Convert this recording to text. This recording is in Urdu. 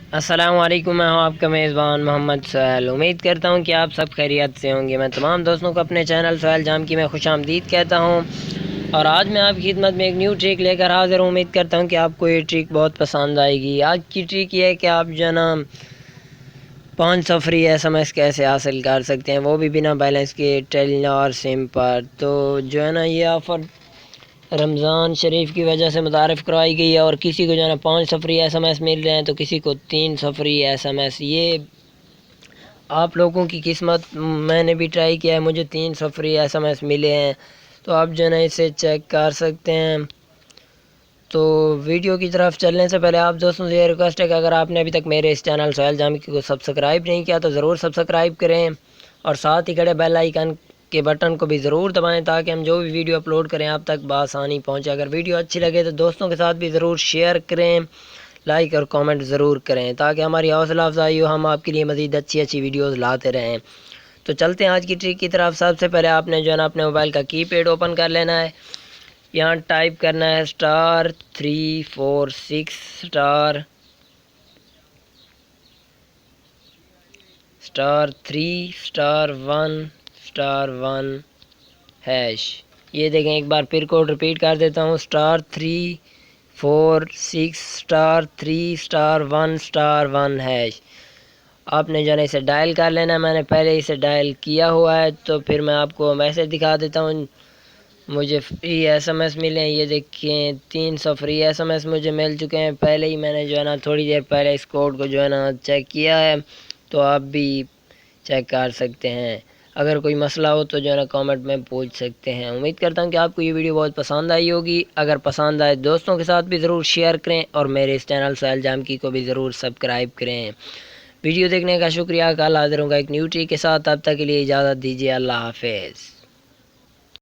السلام علیکم، میں ہوں آپ کا میزبان محمد سہیل۔ امید کرتا ہوں کہ آپ سب خیریت سے ہوں گے۔ میں تمام دوستوں کو اپنے چینل سہیل جام کی میں خوش آمدید کہتا ہوں، اور آج میں آپ کی خدمت میں ایک نیو ٹرک لے کر حاضر ہوں۔ امید کرتا ہوں کہ آپ کو یہ ٹرک بہت پسند آئے گی۔ آج کی ٹرک یہ ہے کہ آپ جو ہے نا 500 فری SMS کیسے حاصل کر سکتے ہیں، وہ بھی بنا بیلنس کے ٹیلی نار سم پر۔ تو جو ہے نا یہ آفر رمضان شریف کی وجہ سے متعارف کروائی گئی ہے، اور کسی کو جو ہے نا 500 فری SMS مل رہے ہیں تو کسی کو 300 فری SMS۔ یہ آپ لوگوں کی قسمت، میں نے بھی ٹرائی کیا ہے، مجھے 300 فری SMS ملے ہیں، تو آپ جو ہے نا اسے چیک کر سکتے ہیں۔ تو ویڈیو کی طرف چلنے سے پہلے آپ دوستوں سے یہ ریکویسٹ ہے کہ اگر آپ نے ابھی تک میرے اس چینل سہیل جامی کو سبسکرائب نہیں کیا تو ضرور سبسکرائب کریں، اور ساتھ ہی کھڑے بیل آئیکن کے بٹن کو بھی ضرور دبائیں تاکہ ہم جو بھی ویڈیو اپلوڈ کریں آپ تک بآسانی پہنچے۔ اگر ویڈیو اچھی لگے تو دوستوں کے ساتھ بھی ضرور شیئر کریں، لائک اور کامنٹ ضرور کریں تاکہ ہماری حوصلہ افزائی ہو، ہم آپ کے لیے مزید اچھی ویڈیوز لاتے رہیں۔ تو چلتے ہیں آج کی ٹرک کی طرف۔ سب سے پہلے آپ نے جو ہے نا اپنے موبائل کا کی پیڈ اوپن کر لینا ہے۔ یہاں ٹائپ کرنا ہے *346**3 *1*1#۔ یہ دیکھیں، ایک بار پھر کوڈ ریپیٹ کر دیتا ہوں، *346*3*1*1#۔ آپ نے جو ہے نا اسے ڈائل کر لینا ہے۔ میں نے پہلے اسے ڈائل کیا ہوا ہے، تو پھر میں آپ کو میسج دکھا دیتا ہوں۔ مجھے فری SMS ملے ہیں، یہ دیکھیں 300 فری SMS مجھے مل چکے ہیں۔ پہلے ہی میں نے جو ہے نا تھوڑی دیر پہلے اس کوڈ کو جو ہے نا چیک کیا ہے، تو آپ بھی چیک کر سکتے ہیں۔ اگر کوئی مسئلہ ہو تو جو ہے نا کامنٹ میں پوچھ سکتے ہیں۔ امید کرتا ہوں کہ آپ کو یہ ویڈیو بہت پسند آئی ہوگی۔ اگر پسند آئے دوستوں کے ساتھ بھی ضرور شیئر کریں، اور میرے اس چینل سہیل جامکی کو بھی ضرور سبسکرائب کریں۔ ویڈیو دیکھنے کا شکریہ۔ کل حاضر ہوں گا ایک نیو ٹرک کے ساتھ، تب تک کے لیے اجازت دیجیے۔ اللہ حافظ۔